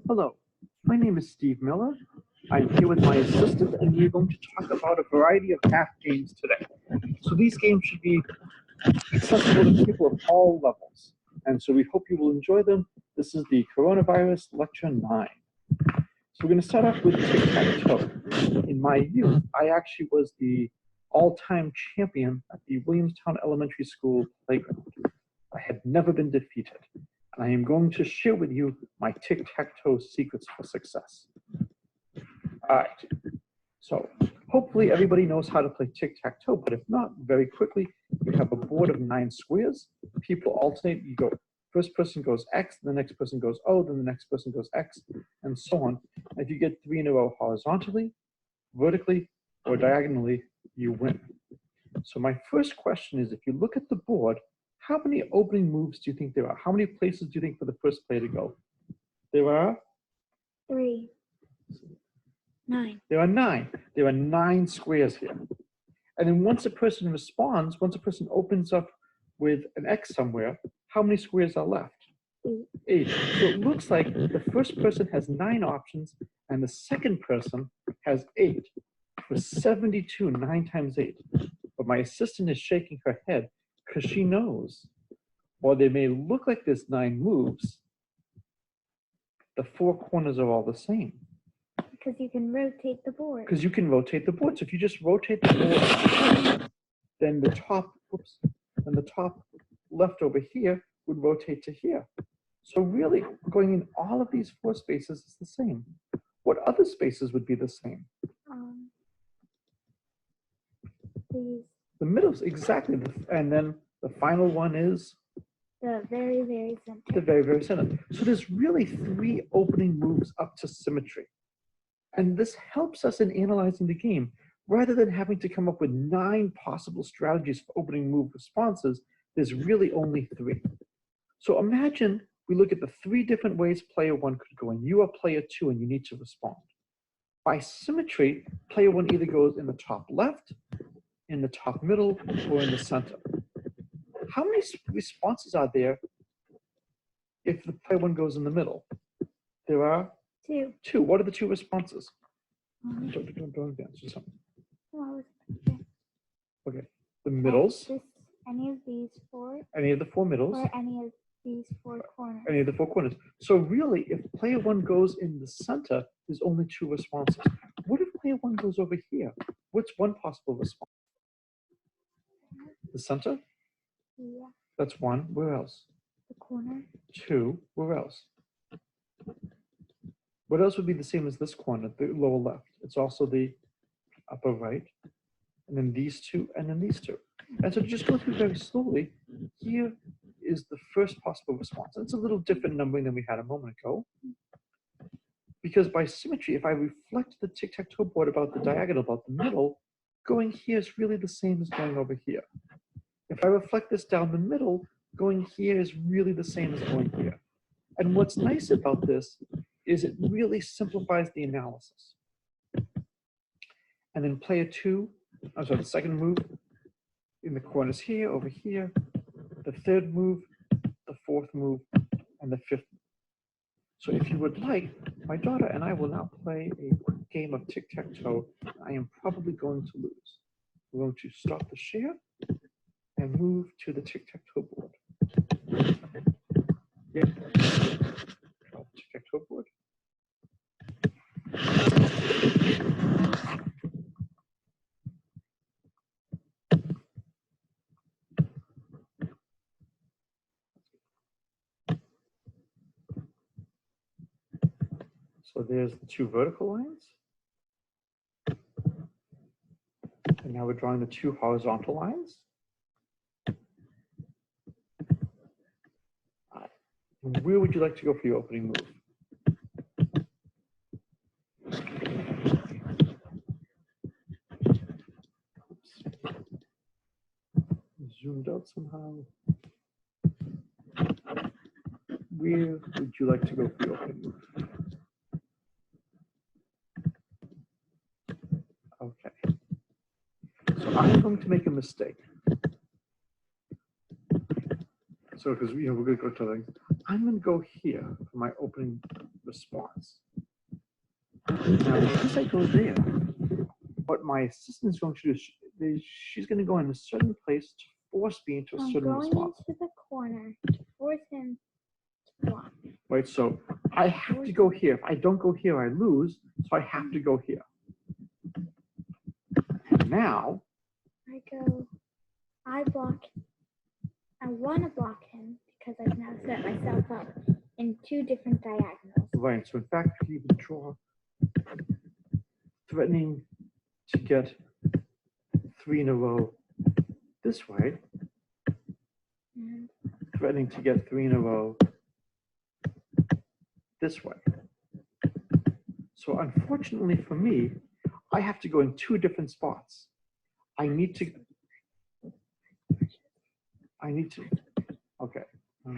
Hello, my name is Steve Miller. I'm here with my assistant, and we're going to talk about a variety of math games today. So these games should be accessible to people of all levels, and so we hope you will enjoy them. This is the Coronavirus Lecture 9. So we're going to start off with tic-tac-toe. In my youth, I actually was the all-time champion at the Williamstown Elementary School playground. I had never been defeated. And I am going to share with you my tic-tac-toe secrets for success. All right, so hopefully everybody knows how to play tic-tac-toe, but if not, very quickly, you have a board of 9 squares. People alternate. You go, first person goes X, the next person goes O, then the next person goes X, and so on. If you get 3 in a row horizontally, vertically, or diagonally, you win. So my first question is, if you look at the board, how many opening moves do you think there are? How many places do you think for the first player to go? There are? 3. 9. There are 9. There are 9 squares here. And then once a person responds, once a person opens up with an X somewhere, how many squares are left? 8. So it looks like the first person has 9 options and the second person has 8. For 72, 9 times 8. But my assistant is shaking her head because she knows, or they may look like there's 9 moves, the 4 corners are all the same. Because you can rotate the board. Because you can rotate the board. So if you just rotate the board, then the top, then the top left over here would rotate to here. So really, going in all of these 4 spaces is the same. What other spaces would be the same? These. The middles, exactly. And then the final one is? The very, very center. The very, very center. So there's really 3 opening moves up to symmetry. And this helps us in analyzing the game. Rather than having to come up with 9 possible strategies for opening move responses, there's really only 3. So imagine we look at the 3 different ways player 1 could go, and you are player 2 and you need to respond. By symmetry, player 1 either goes in the top left, in the top middle, or in the center. How many responses are there if the player 1 goes in the middle? There are 2. 2. What are the 2 responses? Don't answer something. okay. Okay. The middles. Any of these 4. Any of the 4 middles. Or any of these 4 corners. Any of the 4 corners. So really, if player 1 goes in the center, there's only 2 responses. What if player 1 goes over here? What's one possible response? The center? Yeah. That's 1. Where else? The corner. 2. Where else? What else would be the same as this corner, the lower left? It's also the upper right. And then these 2, and then these 2. And so to just go through very slowly, here is the first possible response. And it's a little different numbering than we had a moment ago. Because by symmetry, if I reflect the tic-tac-toe board about the diagonal, about the middle, going here is really the same as going over here. If I reflect this down the middle, going here is really the same as going here. And what's nice about this is it really simplifies the analysis. And then player 2, the second move, in the corners here, over here, the 3rd move, the 4th move, and the 5th. So if you would like, my daughter and I will now play a quick game of tic-tac-toe. I am probably going to lose. We're going to stop the share and move to the tic-tac-toe board. Yeah. Tic-tac-toe board. So there's the 2 vertical lines. And now we're drawing the 2 horizontal lines. Where would you like to go for your opening move? Oops. Zoomed out somehow. Where would you like to go for your opening move? Okay. So I'm going to make a mistake. So, because we're going to go to the, I'm going to go here for my opening response. Now, because I go there, what my assistant is going to do is she's going to go in a certain place to force me into a I'm certain going response. into the corner to force him to block. Right, so I have to go here. If I don't go here, I lose, so I have to go here. And now, I block. I want to block him because I've now set myself up in 2 different diagonals. right, so in fact, I can even draw threatening to get 3 in a row this way, And threatening to get 3 in a row this way. So unfortunately for me, I have to go in 2 different spots. I need to, okay. I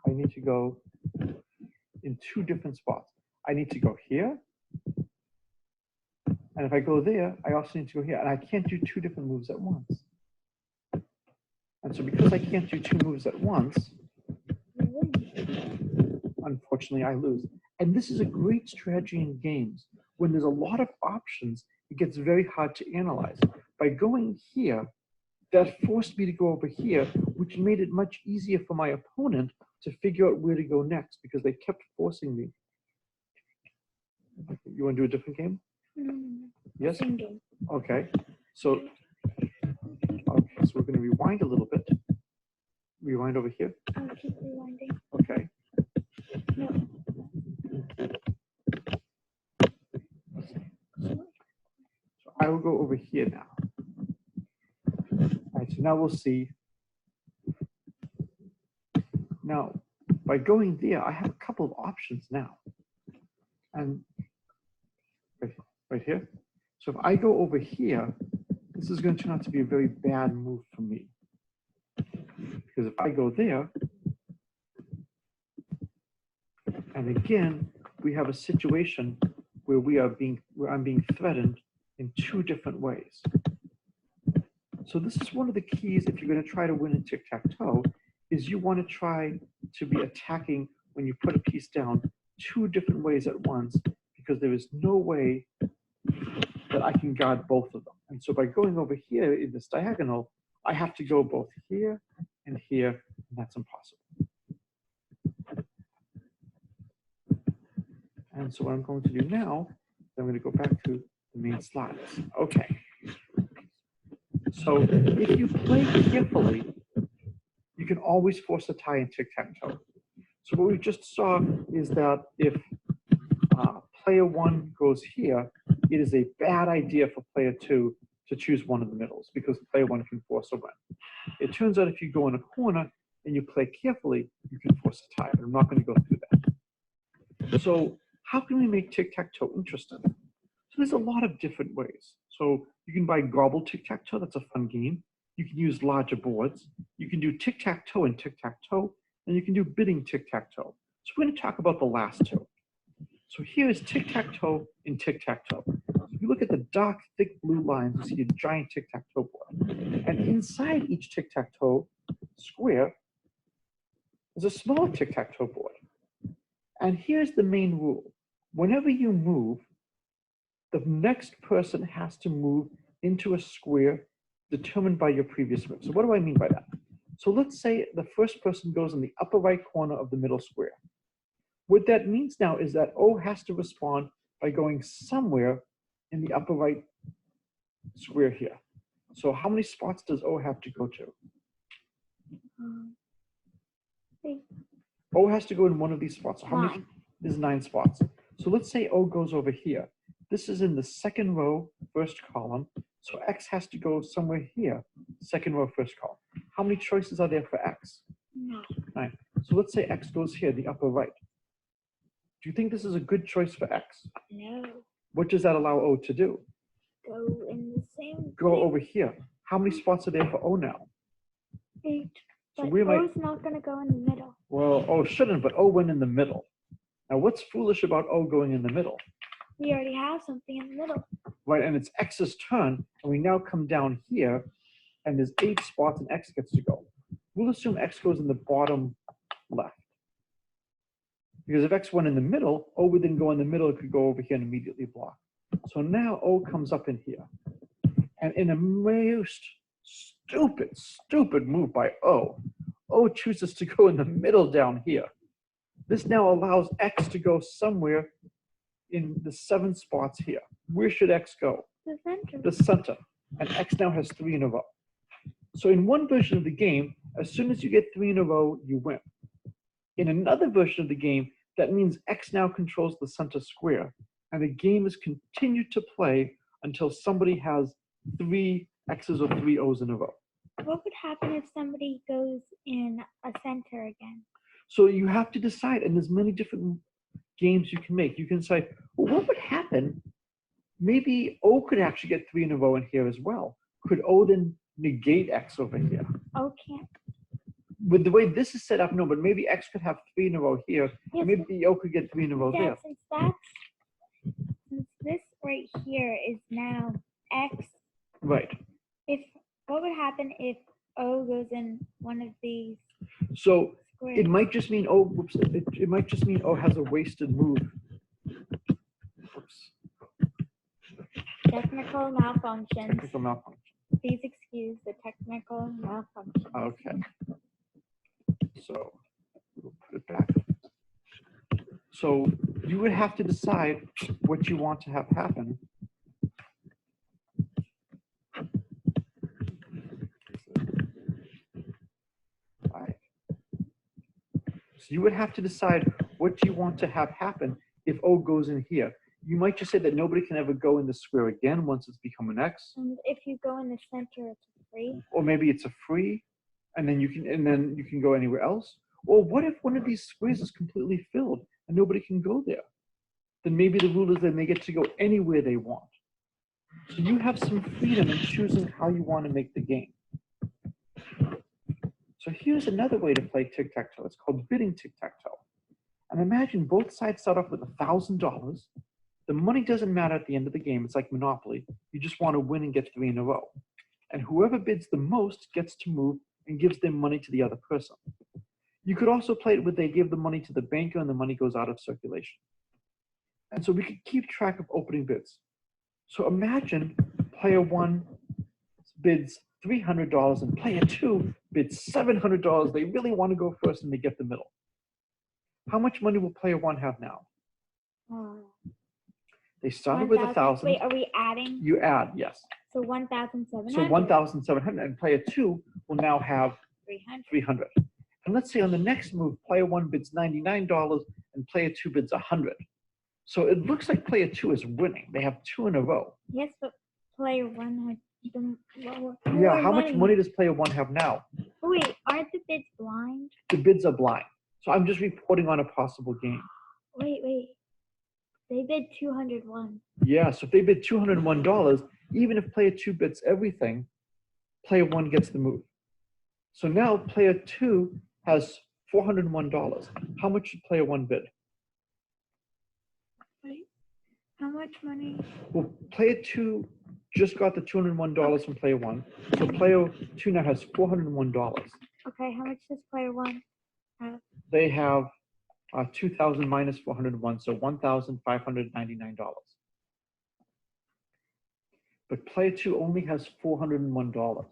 need to go in 2 different spots. I need to go here. And if I go there, I also need to go here. And I can't do 2 different moves at once. And so because I can't do 2 moves at once, unfortunately, I lose. And this is a great strategy in games. When there's a lot of options, it gets very hard to analyze. By going here, that forced me to go over here, which made it much easier for my opponent to figure out where to go next because they kept forcing me. You want to do a different game? No. Yes? Same game. Okay. So we're going to rewind a little bit. Rewind over here. I'll keep rewinding. Okay. No. So I will go over here now. All right, so now we'll see. Now, by going there, I have a couple of options now. And right here. So if I go over here, this is going to turn out to be a very bad move for me. Because if I go there, and again, we have a situation where I'm being threatened in 2 different ways. So this is one of the keys if you're going to try to win in tic-tac-toe, is you want to try to be attacking when you put a piece down 2 different ways at once, because there is no way that I can guard both of them. And so by going over here in this diagonal, I have to go both here and here, and that's impossible. And so what I'm going to do now, I'm going to go back to the main slides. Okay. So if you play carefully, you can always force a tie in tic-tac-toe. So what we just saw is that if player 1 goes here, it is a bad idea for player 2 to choose one of the middles because player 1 can force a win. It turns out if you go in a corner and you play carefully, you can force a tie, but I'm not going to go through that. So how can we make tic-tac-toe interesting? So there's a lot of different ways. So you can buy gobble tic-tac-toe, that's a fun game. You can use larger boards. You can do tic-tac-toe and tic-tac-toe, and you can do bidding tic-tac-toe. So we're going to talk about the last 2. So here is tic-tac-toe and tic-tac-toe. If you look at the dark, thick blue lines, you see a giant tic-tac-toe board. And inside each tic-tac-toe square is a smaller tic-tac-toe board. And here's the main rule. Whenever you move, the next person has to move into a square determined by your previous move. So what do I mean by that? So let's say the first person goes in the upper right corner of the middle square. What that means now is that O has to respond by going somewhere in the upper right square here. So how many spots does O have to go to? 8. O has to go in one of these spots. So how many? 9. There's 9 spots. So let's say O goes over here. This is in the second row, first column. So X has to go somewhere here, second row, first column. How many choices are there for X? 9. 9. So let's say X goes here, the upper right. Do you think this is a good choice for X? No. What does that allow O to do? Go in the same. Go over here. How many spots are there for O now? 8. So But we might. O's not going to go in the middle. Well, O shouldn't, but O went in the middle. Now, what's foolish about O going in the middle? We already have something in the middle. Right, and it's X's turn, and we now come down here, and there's 8 spots, and X gets to go. We'll assume X goes in the bottom left. Because if X went in the middle, O would then go in the middle, it could go over here and immediately block. So now O comes up in here. And in a most stupid move by O chooses to go in the middle down here. This now allows X to go somewhere in the 7 spots here. Where should X go? The center. The center. And X now has 3 in a row. So in one version of the game, as soon as you get 3 in a row, you win. In another version of the game, that means X now controls the center square, and the game is continued to play until somebody has 3 X's or 3 O's in a row. What would happen if somebody goes in a center again? So you have to decide, and there's many different games you can make. You can say, well, what would happen? Maybe O could actually get 3 in a row in here as well. Could O then negate X over here? O can't. With the way this is set up, no, but maybe X could have 3 in a row here, Yes, and maybe O could get 3 in a row there. Since this right here is now X, Right. What would happen if O goes in one of these So squares? it might just mean O. Whoops! It might just mean O has a wasted move. Whoops. Technical malfunctions. Technical malfunction. Please excuse the technical malfunction. Okay. So we'll put it back. So you would have to decide what you want to have happen. So you would have to decide what you want to have happen if O goes in here. You might just say that nobody can ever go in the square again once it's become an X. And if you go in the center, it's a free. Or maybe it's a free, and then you can go anywhere else. Or what if one of these squares is completely filled and nobody can go there? Then maybe the rule is that they get to go anywhere they want. So you have some freedom in choosing how you want to make the game. So here's another way to play tic-tac-toe. It's called bidding tic-tac-toe. And imagine both sides start off with $1,000. The money doesn't matter at the end of the game. It's like Monopoly. You just want to win and get 3 in a row. And whoever bids the most gets to move and gives their money to the other person. You could also play it where they give the money to the banker and the money goes out of circulation. And so we could keep track of opening bids. So imagine player 1 bids $300 and player 2 bids $700. They really want to go first and they get the middle. How much money will player 1 have now? They started with 1,000. Wait, are we adding? You add, yes. So 1,700. So 1,700, and player 2 will now have 300. And let's say on the next move, player 1 bids $99 and player 2 bids 100. So it looks like player 2 is winning. They have 2 in a row. Yes, but player 1 had the lower. Yeah, how much money does player 1 have now? Wait, aren't the bids blind? The bids are blind. So I'm just reporting on a possible game. Wait. They bid 201. Yeah, so if they bid $201, even if player 2 bids everything, player 1 gets the move. So now player 2 has $401. How much should player 1 bid? Wait, how much money? Well, player 2 just got the $201 from player 1. So player 2 now has $401. Okay, how much does player 1 have? They have 2,000 minus 401, so $1,599. But player 2 only has $401.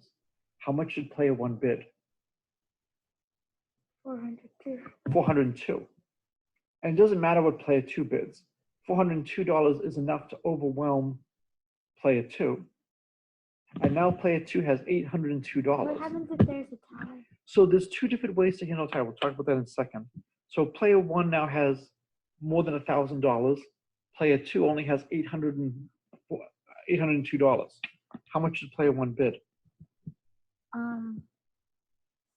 How much should player 1 bid? 402. 402. And it doesn't matter what player 2 bids. $402 is enough to overwhelm player 2. And now player 2 has $802. What happens if there's a tie? So there's 2 different ways to handle a tie. We'll talk about that in a second. So player 1 now has more than $1,000. Player 2 only has $802. How much should player 1 bid?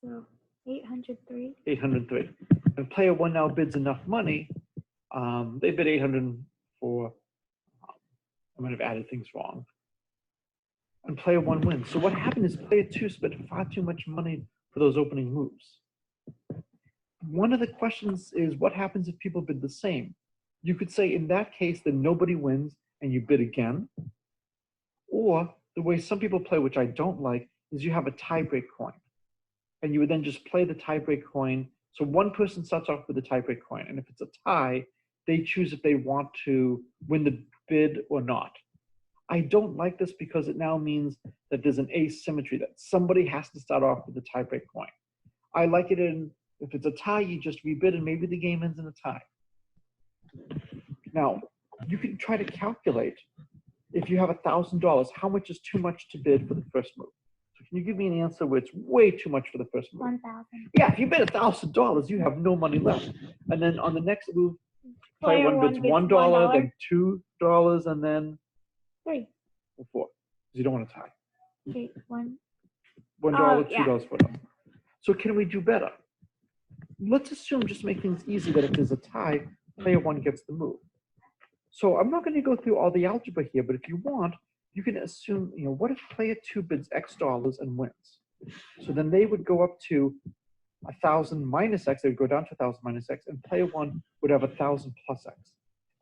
So 803. 803. And player 1 now bids enough money. They bid 804. I might have added things wrong. And player 1 wins. So what happened is player 2 spent far too much money for those opening moves. One of the questions is what happens if people bid the same? You could say in that case that nobody wins and you bid again. Or the way some people play, which I don't like, is you have a tiebreak coin. And you would then just play the tiebreak coin So one person starts off with a tiebreak coin, and if it's a tie, they choose if they want to win the bid or not. I don't like this because it now means that there's an asymmetry, that somebody has to start off with a tiebreak coin. I like it if it's a tie, you just rebid and maybe the game ends in a tie. Now, you can try to calculate, if you have $1,000, how much is too much to bid for the first move? So can you give me an answer where it's way too much for the first move? 1,000. Yeah, if you bid $1,000, you have no money left. And then on the next move, player one bids $1, then $2, and then 3 or 4, because you don't want to tie. 3 1 $1, Oh, $2, yeah. $4. So can we do better? Let's assume, just make things easy, that if there's a tie, player one gets the move. So I'm not going to go through all the algebra here, but if you want, you can assume, what if player two bids X dollars and wins? So then they would go up to 1,000 minus X, they would go down to 1,000 minus X, and player one would have 1,000 plus X.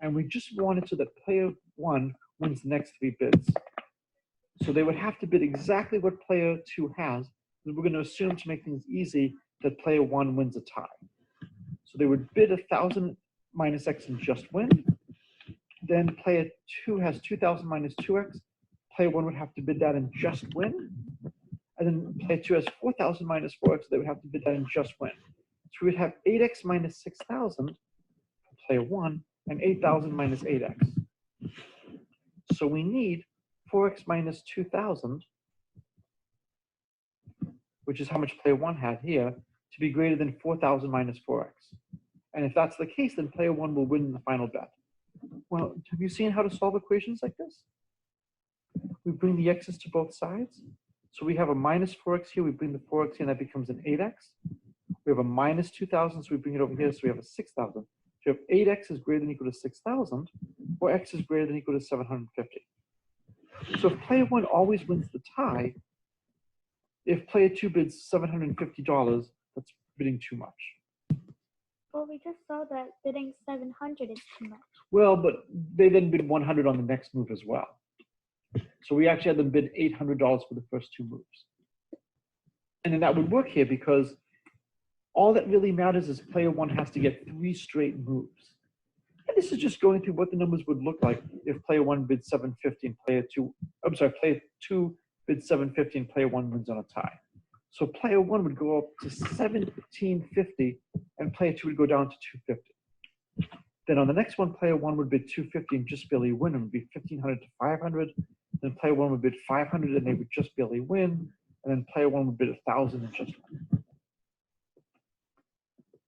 And we just wanted so that player one wins the next 3 bids. So they would have to bid exactly what player two has, and we're going to assume, to make things easy, that player one wins a tie. So they would bid 1,000 minus X and just win. Then player two has 2,000 minus 2X. Player one would have to bid that and just win. And then player two has 4,000 minus 4X. They would have to bid that and just win. So we would have 8X minus 6,000 for player one and 8,000 minus 8X. So we need 4X minus 2,000, which is how much player one had here, to be greater than 4,000 minus 4X. And if that's the case, then player one will win the final bet. Well, have you seen how to solve equations like this? We bring the x's to both sides. So we have a minus 4x here, we bring the 4x here, and that becomes an 8x. We have a minus 2,000, so we bring it over here, so we have a 6,000. So you have 8x is greater than or equal to 6,000, or x is greater than or equal to 750. So if player one always wins the tie, if player two bids $750, that's bidding too much. Well, we just saw that bidding 700 is too much. Well, but they then bid 100 on the next move as well. So we actually had them bid $800 for the first 2 moves. And then that would work here because all that really matters is player one has to get 3 straight moves. And this is just going through what the numbers would look like if player one bid 750 and player two bid 750 and player one wins on a tie. So player one would go up to 1,750 and player two would go down to 250. Then on the next one, player one would bid 250 and just barely win. It would be 1,500 to 500. Then player one would bid 500 and they would just barely win. And then player one would bid 1,000 and just win.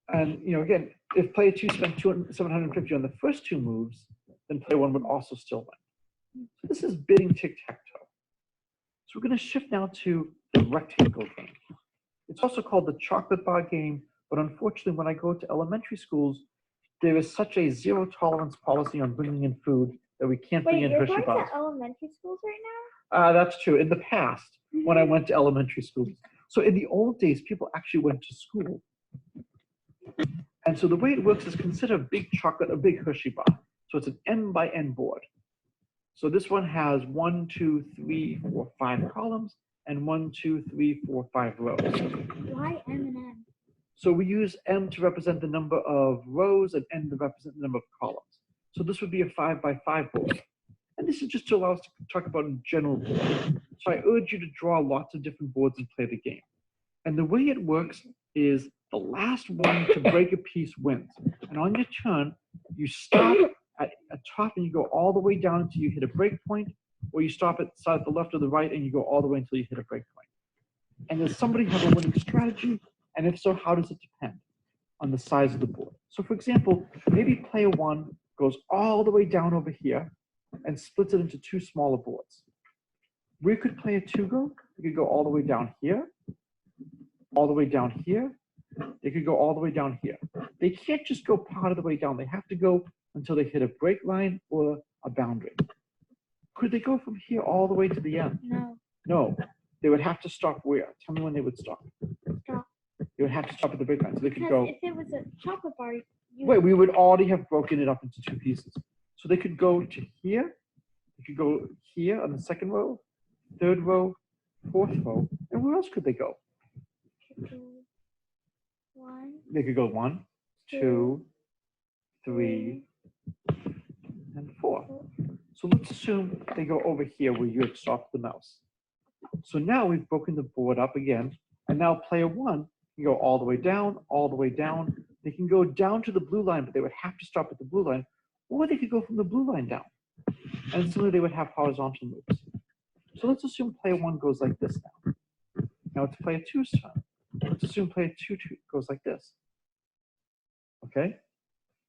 And again, if player two spent 750 on the first 2 moves, then player one would also still win. So this is bidding tic-tac-toe. So we're going to shift now to the rectangle game. It's also called the chocolate bar game, but unfortunately, when I go to elementary schools, there is such a zero tolerance policy on bringing in food that we can't bring in Hershey bars. Wait, you're going to elementary schools right now? That's true. In the past, when I went to elementary schools. So in the old days, people actually went to school. And so the way it works is, consider a big chocolate, a big Hershey bar. So it's an M by N board. So this one has 1, 2, 3, 4, 5 columns, and 1, 2, 3, 4, 5 rows. Why M and N? So we use M to represent the number of rows and N to represent the number of columns. So this would be a 5 by 5 board. And this is just to allow us to talk about a general board. So I urge you to draw lots of different boards and play the game. And the way it works is the last one to break a piece wins. And on your turn, you stop at top and you go all the way down until you hit a break point, or you stop at the left or the right and you go all the way until you hit a break point. And does somebody have a winning strategy? And if so, how does it depend on the size of the board? So for example, maybe player one goes all the way down over here and splits it into 2 smaller boards. Where could player two go? They could go all the way down here, all the way down here. They could go all the way down here. They can't just go part of the way down. They have to go until they hit a break line or a boundary. Could they go from here all the way to the end? No. No. They would have to stop where? Tell me when they would stop. Stop. They would have to stop at the break line. So they could Because go. if it was a chocolate bar, Wait, we would already have broken it up into 2 pieces. So they could go to here. They could go here on the 2nd row, 3rd row, 4th row. And where else could they go? 1, They could go 1, 2, 3, and 4. So let's assume they go over here where you had stopped the mouse. So now we've broken the board up again, and now player 1 can go all the way down, all the way down. They can go down to the blue line, but they would have to stop at the blue line, or they could go from the blue line down. And similarly, they would have horizontal moves. So let's assume player 1 goes like this now. Now it's player 2's turn. Let's assume player 2 goes like this. Okay?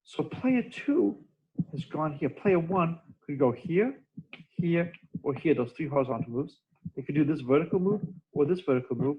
So player 2 has gone here. Player 1 could go here, here, or here, those 3 horizontal moves. They could do this vertical move, or this vertical move,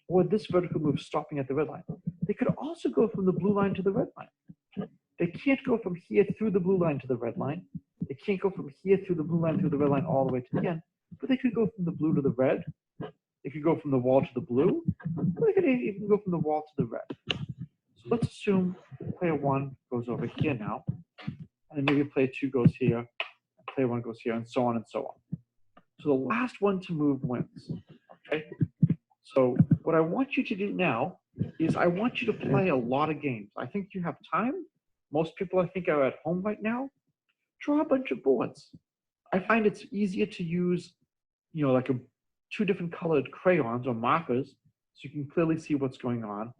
or this vertical move stopping at the red line. They could also go from the blue line to the red line. They can't go from here through the blue line to the red line. They can't go from here through the blue line through the red line all the way to the end, but they could go from the blue to the red. They could go from the wall to the blue, or they could even go from the wall to the red. So let's assume player 1 goes over here now, and then maybe player 2 goes here, and player 1 goes here, and so on and so on. So the last one to move wins. Okay? So what I want you to do now is I want you to play a lot of games. I think you have time. Most people, I think, are at home right now. Draw a bunch of boards. I find it's easier to use, like 2 different colored crayons or markers so you can clearly see what's going on.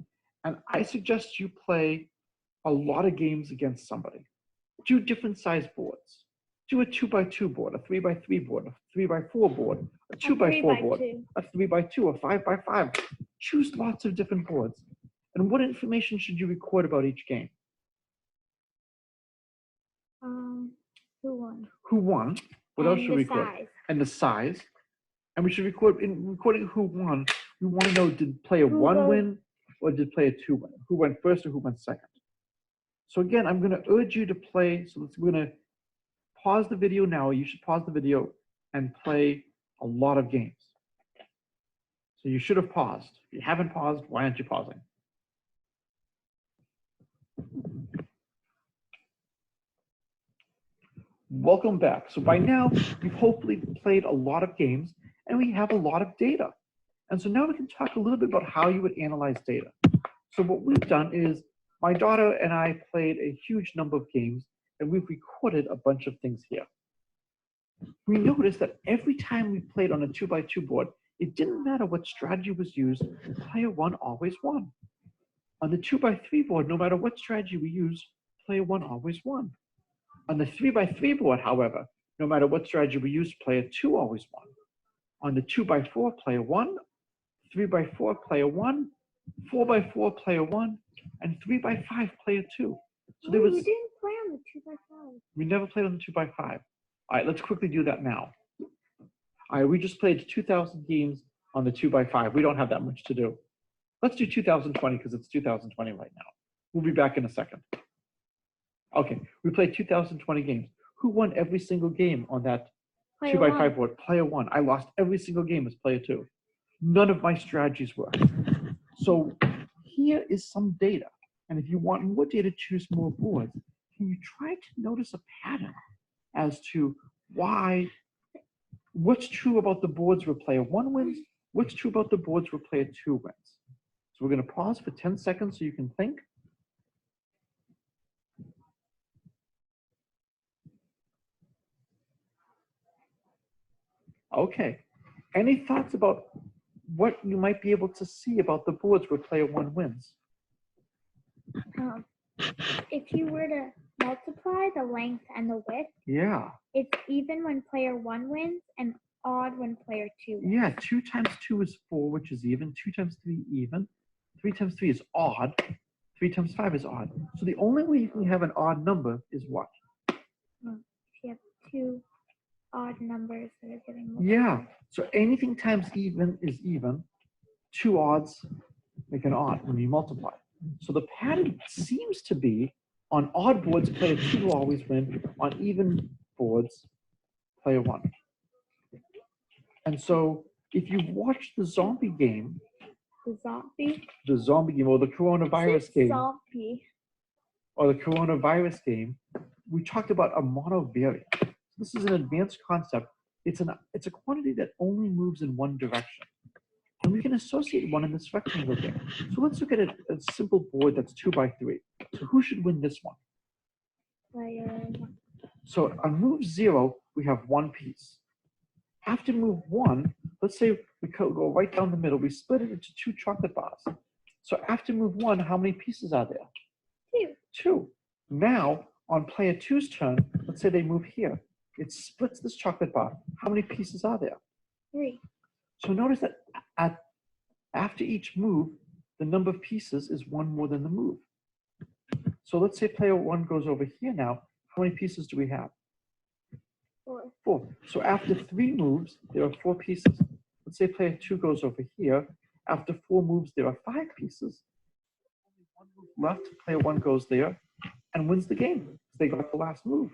And I suggest you play a lot of games against somebody. Do different size boards. Do a 2x2 board, a 3x3 board, a 3x4 board, a 2x4 board, a 3x2, a 5x5. Choose lots of different boards. And what information should you record about each game? Who won? Who won? What else should we record? Size. And the size. And we should record, in recording who won, we want to know, did player 1 win or did player 2 win? Who went first or who went second? So again, I'm going to urge you to play. So we're going to pause the video now. You should pause the video and play a lot of games. So you should have paused. If you haven't paused, why aren't you pausing? Welcome back. So by now, you've hopefully played a lot of games and we have a lot of data. And so now we can talk a little bit about how you would analyze data. So what we've done is my daughter and I played a huge number of games and we've recorded a bunch of things here. We noticed that every time we played on a 2x2 board, it didn't matter what strategy was used, player 1 always won. On the 2x3 board, no matter what strategy we used, player 1 always won. On the 3x3 board, however, no matter what strategy we used, player 2 always won. On the 2x4, player 1, 3x4, player 1, 4x4, player 1, and 3x5, player 2. So there was. We didn't play on the 2x5. We never played on the 2x5. All right, let's quickly do that now. All right, we just played 2,000 games on the 2x5. We don't have that much to do. Let's do 2020 because it's 2020 right now. We'll be back in a second. Okay, we played 2020 games. Who won every single game on that 2x5 board? Player 1. I lost every single game as player 2. None of my strategies worked. So here is some data. And if you want more data, choose more boards. Can you try to notice a pattern as to what's true about the boards where player 1 wins? What's true about the boards where player 2 wins? So we're going to pause for 10 seconds so you can think. Okay. Any thoughts about what you might be able to see about the boards where player 1 wins? If you were to multiply the length and the width, yeah, it's even when player 1 wins and odd when player 2 wins. Yeah, 2 times 2 is 4, which is even. 2 times 3 even. 3 times 3 is odd. 3 times 5 is odd. So the only way you can have an odd number is what? If you have 2 odd numbers that are getting multiplied. Yeah, so anything times even is even. 2 odds make an odd when you multiply. So the pattern seems to be on odd boards, player 2 will always win. On even boards, player 1. And so if you've watched the zombie game, The zombie game, or the coronavirus game, or the coronavirus game, we talked about a monovariate. This is an advanced concept. It's a quantity that only moves in one direction. And we can associate one in this rectangle game. So let's look at a simple board that's 2 by 3. So who should win this one? Player 1. So on move 0, we have 1 piece. After move 1, let's say we go right down the middle. We split it into 2 chocolate bars. So after move 1, how many pieces are there? 2. 2. Now, on player 2's turn, let's say they move here. It splits this chocolate bar. How many pieces are there? 3. So notice that after each move, the number of pieces is 1 more than the move. So let's say player 1 goes over here now. How many pieces do we have? 4. 4. So after 3 moves, there are 4 pieces. Let's say player 2 goes over here. After 4 moves, there are 5 pieces. Only 1 move left. Player 1 goes there and wins the game. They got the last move.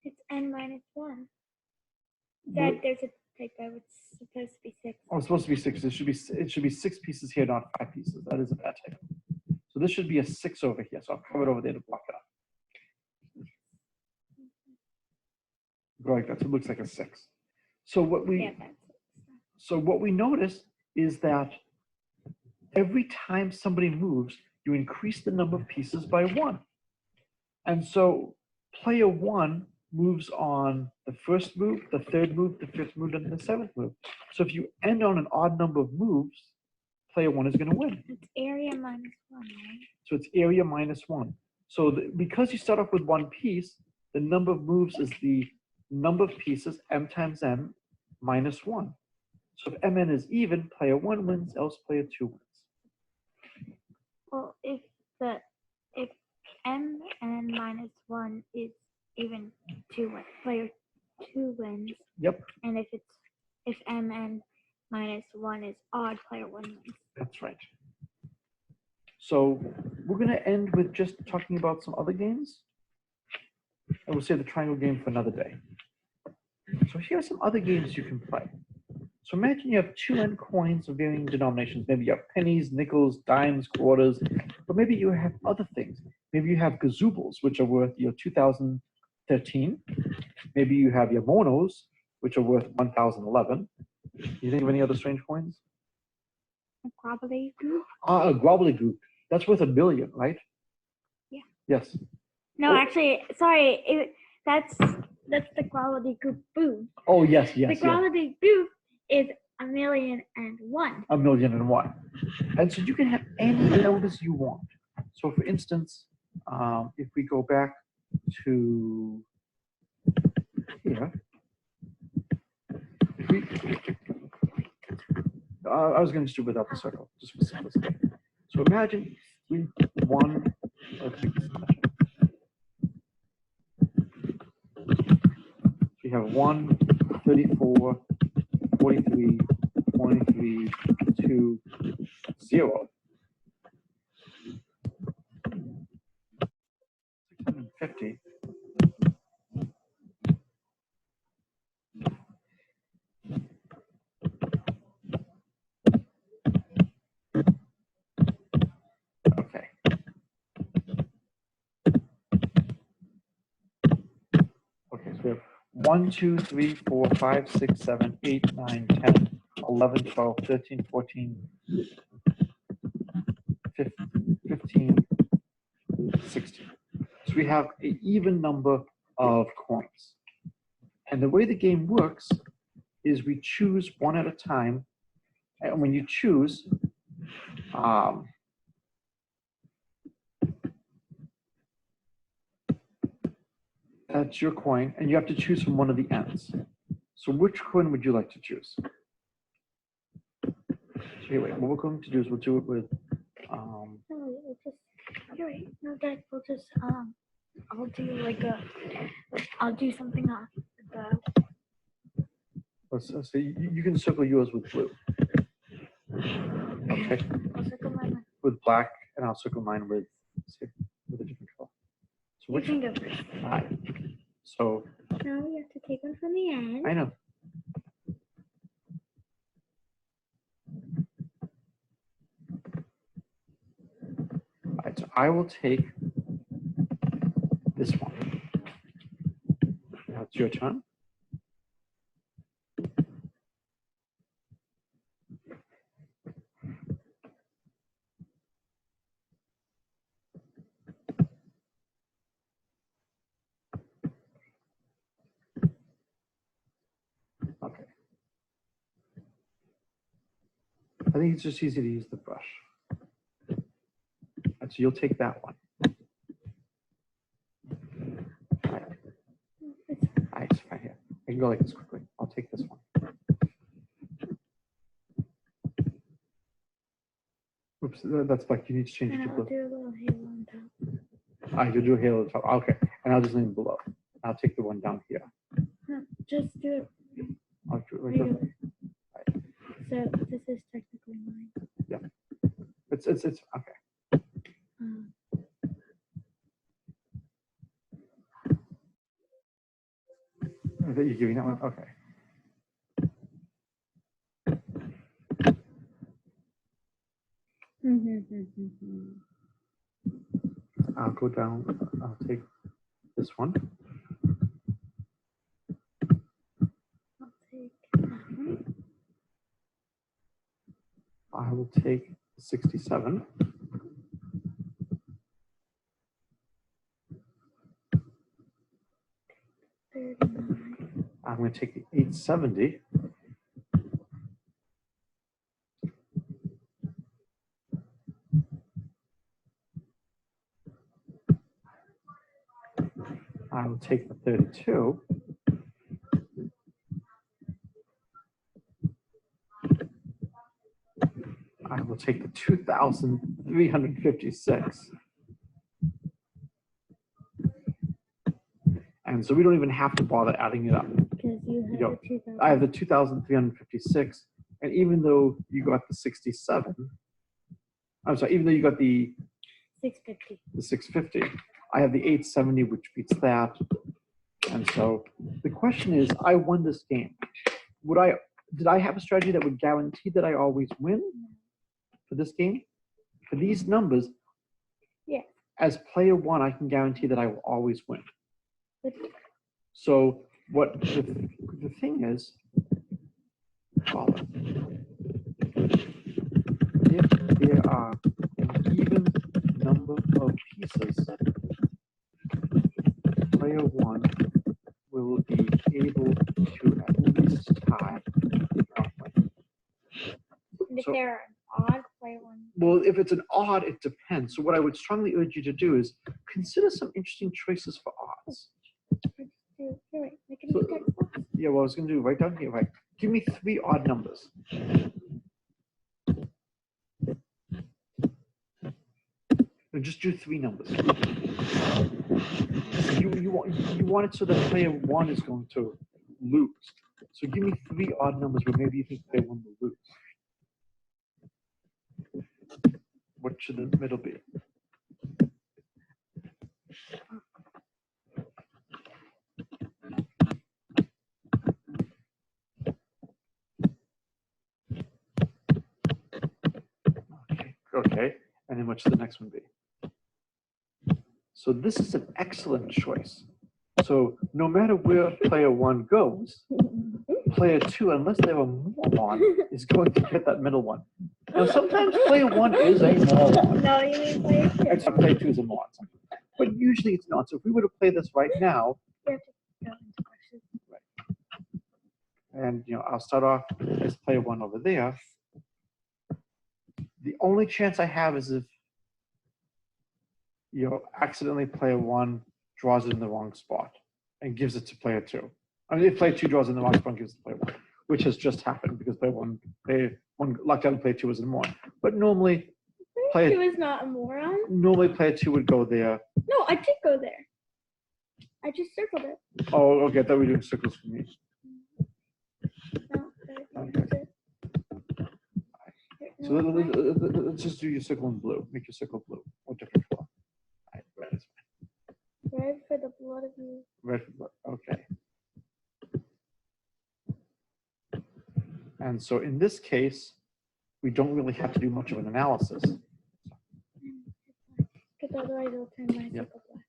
It's n minus 1. Dad, there's a typo. It's supposed to be 6. Oh, it's supposed to be 6. It should be 6 pieces here, not 5 pieces. That is a bad typo. So this should be a 6 over here. So I'll cover it over there to block it up. Go like that. So it looks like a 6. So what we notice is that every time somebody moves, you increase the number of pieces by 1. And so player 1 moves on the first move, the third move, the fifth move, and the 7th move. So if you end on an odd number of moves, player 1 is going to win. It's area minus 1, right? So it's area minus 1. So because you start off with 1 piece, the number of moves is the number of pieces, m times n, minus 1. So if mn is even, player 1 wins, else player 2 wins. Well, if m n minus 1 is even, 2 wins. Player 2 wins. Yep. And if mn minus 1 is odd, player 1 wins. That's right. So we're going to end with just talking about some other games. And we'll save the triangle game for another day. So here are some other games you can play. So imagine you have 2n coins of varying denominations. Maybe you have pennies, nickels, dimes, quarters, but maybe you have other things. Maybe you have gazoobles, which are worth 2013. Maybe you have your monos, which are worth 1011. You think of any other strange coins? A gobbledygook? A gobbledygook. That's worth $1 million, right? Yeah. Yes. No, actually, sorry. That's the gobbledygook boo. Oh, yes. The gobbledygook is 1,000,001. 1,000,001. And so you can have any numbers you want. So for instance, if we go back to here, I was going to just do without the circle, just for simplicity. So imagine we won. We have 1, 34, 43, 23, 2, 0. 650. Okay. Okay, so we have 1, 2, 3, 4, 5, 6, 7, 8, 9, 10, 11, 12, 13, 14, 15, 16. So we have an even number of coins. And the way the game works is we choose one at a time. And when you choose, that's your coin, and you have to choose from one of the ends. So which coin would you like to choose? So anyway, what we're going to do is we'll do it with. No, we'll just. You're right. No, Dad, we'll just. I'll do I'll do something off. So you can circle yours with blue. Okay. I'll circle mine with black, and I'll circle mine with a different color. So You can go first. All right. So. No, you have to take one from the end. I know. All right, so I will take this one. Now it's your turn. think it's just easy to use the brush. So you'll take that one. All right. It's right here. I can go like this quickly. I'll take this one. Oops, that's black. You need to change it to blue. I'll do a little halo on top. Ah, you'll do a halo top. Okay, and I'll just leave it below. I'll take the one down here. No, just do it. I'll do it right Regular. there. So this is technically mine. Yeah. It's okay. Are you giving that one? Okay. I'll go down. I'll take this one. I'll take that one. I will take 67. I'm going to take the 870. I will take the 32. I will take the 2,356. And so we don't even have to bother adding it up. Because you have the 2,000. I have the 2,356. And even though you got the 67, I'm sorry, even though you got the 650. The 650, I have the 870, which beats that. And so the question is, I won this game. Did I have a strategy that would guarantee that I always win for this game? For these numbers, yeah. As player one, I can guarantee that I will always win. So what the thing is, follow. If there are an even number of pieces, player one will be able to at least tie. If they're an odd, player one. Well, if it's an odd, it depends. So what I would strongly urge you to do is consider some interesting choices for odds. So, yeah, what I was going to do right down here, right? Give me 3 odd numbers. No, just do 3 numbers. You want it so that player one is going to lose. So give me 3 odd numbers where maybe you think player one will lose. What should the middle be? Okay, and then what should the next one be? So this is an excellent choice. So no matter where player one goes, player two, unless they're a moron, is going to get that middle one. Now sometimes player one is a moron. No, you mean player two. Except player two is a moron. But usually it's not. So if we were to play this right now, You have to go into questions. right. And I'll start off as player one over there. The only chance I have is if accidentally player one draws it in the wrong spot and gives it to player two. I mean, if player two draws in the wrong spot and gives it to player one, which has just happened because player one lucked out and player two was in moron. But normally, Player two is not a moron. Normally, player two would go there. No, I did go there. I just circled it. Oh, okay. I thought we were doing circles for me. No, Okay. So let's just do your circle in blue. Make your circle blue or different color. Right, red is fine. Red for the blood of you. Red for blood. Okay. And so in this case, we don't really have to do much of an analysis. Because otherwise it'll turn my circle black.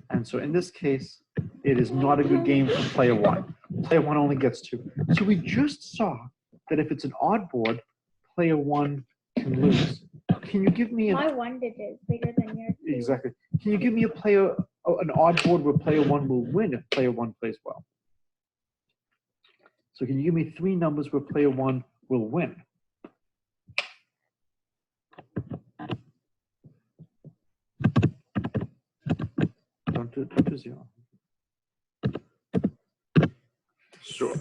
And so in this case, it is not a good game for player one. Player one only gets 2. So we just saw that if it's an odd board, player one can lose. Can you give me my 1 digit is bigger than yours. Exactly. Can you give me an odd board where player one will win if player one plays well? So can you give me 3 numbers where player 1 will win? Don't do 0. Sure.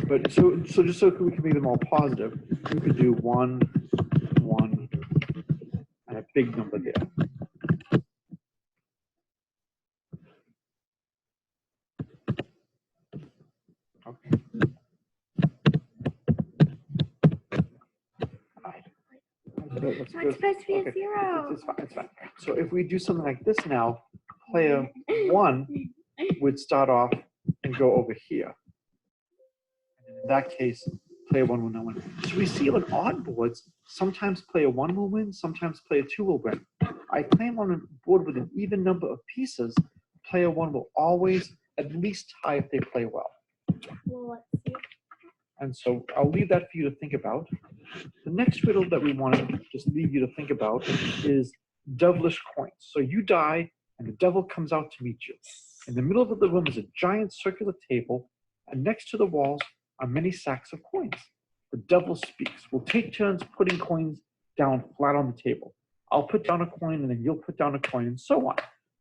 But so just so we can make them all positive, we could do 1, 1, and a big number there. Okay. Let's No, it's supposed to be a 0. It's fine. It's fine. So if we do something like this now, player 1 would start off and go over here. And in that case, player 1 will not win. So we see on odd boards, sometimes player 1 will win, sometimes player 2 will win. I claim on a board with an even number of pieces, player 1 will always at least tie if they play well. Well, let's see. And so I'll leave that for you to think about. The next riddle that we want to just leave you to think about is devilish coins. So you die, and the devil comes out to meet you. In the middle of the room is a giant circular table, and next to the walls are many sacks of coins. The devil speaks. We'll take turns putting coins down flat on the table. I'll put down a coin, and then you'll put down a coin, and so on.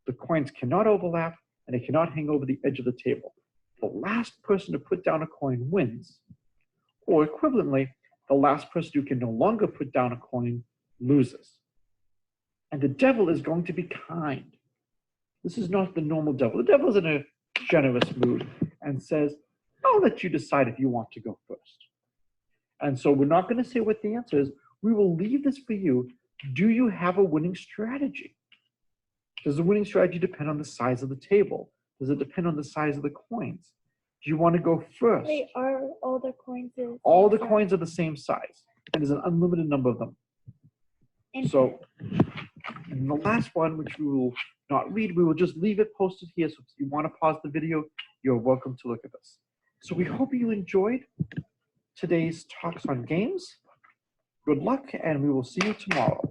The coins cannot overlap, and they cannot hang over the edge of the table. The last person to put down a coin wins. Or equivalently, the last person who can no longer put down a coin loses. And the devil is going to be kind. This is not the normal devil. The devil is in a generous mood and says, I'll let you decide if you want to go first. And so we're not going to say what the answer is. We will leave this for you. Do you have a winning strategy? Does the winning strategy depend on the size of the table? Does it depend on the size of the coins? Do you want to go first? Wait, are all the coins all the coins are the same size, and there's an unlimited number of them. So, and the last one, which we will not read, we will just leave it posted here. So if you want to pause the video, you're welcome to look at this. So we hope you enjoyed today's talks on games. Good luck, and we will see you tomorrow.